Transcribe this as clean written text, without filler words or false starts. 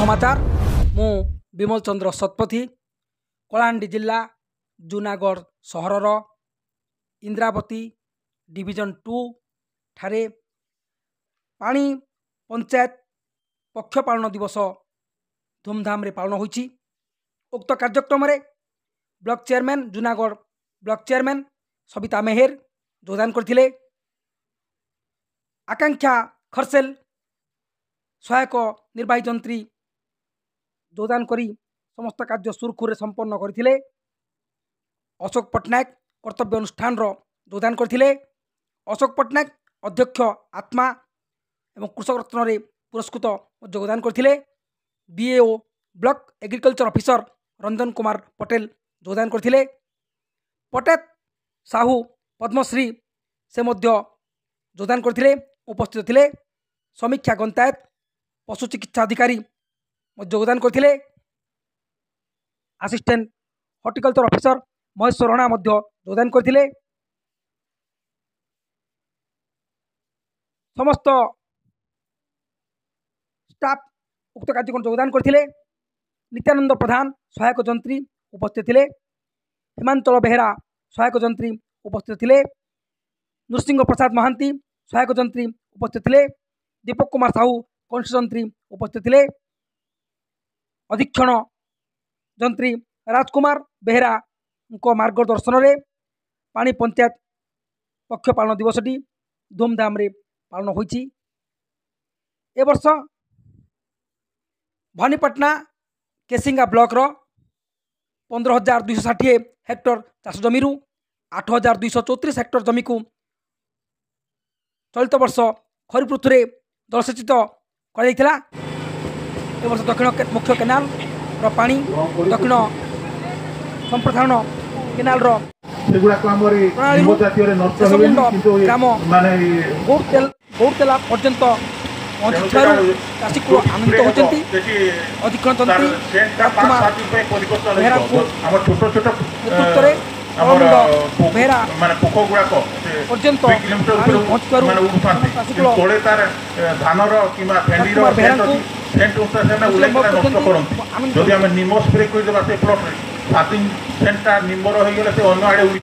समाचार मु विमल चंद्र शतपथी कलाहांडी जिला जूनागढ़ सहरर इंद्रावती डिविजन 2 ठारे पानी पंचायत पक्ष पालन दिवस धूमधाम रे पालन होइछि। उक्त कार्यक्रम रे block chairman Junagarh block chairman Sabita Meher योगदान करथिले। आकांक्षा खरसेल सहायक निर्वाही जंत्री योगदान करी समस्त कार्य सुरखुरे संपन्न करथिले। अशोक पट्टनायक कर्तव्य अनुष्ठान योगदान करथिले। अशोक पट्टनायक अध्यक्ष आत्मा एवं कृषक रत्न रे पुरस्कृत योगदान करथिले। BAO block agriculture officer Ranjan Kumar Patel योगदान करथिले। पटेत साहू पद्मश्री से मध्य योगदान करथिले उपस्थित थिले। समीक्षा गंतायत पशु चिकित्सा अधिकारी योगदान करथिले। Assistant horticulture officer Maheshwar Rana योगदान करथिले। समस्त स्टाफ उक्त कार्यक्रम योगदान करथिले। नित्यानंद प्रधान सहायक जंत्री उपस्थित थिले। हिमांचल बेहरा सहायक जंत्री उपस्थित थिले। नृसिंह प्रसाद महांती सहायक जंत्री उपस्थित थिले। दीपक कुमार साहू कंस जंत्री उपस्थित थिले। अधीक्षण जंत्री राजकुमार बेहरा को मार्गदर्शन रे पानी पंचायत पक्ष पालन दिवसटी धूमधाम रे पालन होइछि। ए वर्ष भवानीपाटना केसिंगा ब्लॉक रो 15,260 हेक्टर चाष जमी 8,234 हेक्टर जमी को चलित वर्ष खरीफ ऋतु रे जलसेचित कर वर्ष दक्षिण मुख्य केनाल रो पानी दक्षिण संप्रसारण केनाल रो ग्राम गौरतेला पर्यंत पहुंचू चाषी को आनंदित होती। अधीक्षण तंत्री राजकुमार बेहरा नेतृत्व में बेहरा पर्यंत जदि आम निम स्प्रे करदे प्लट 7 दिन निम्बर हो गले से अन्न आड़े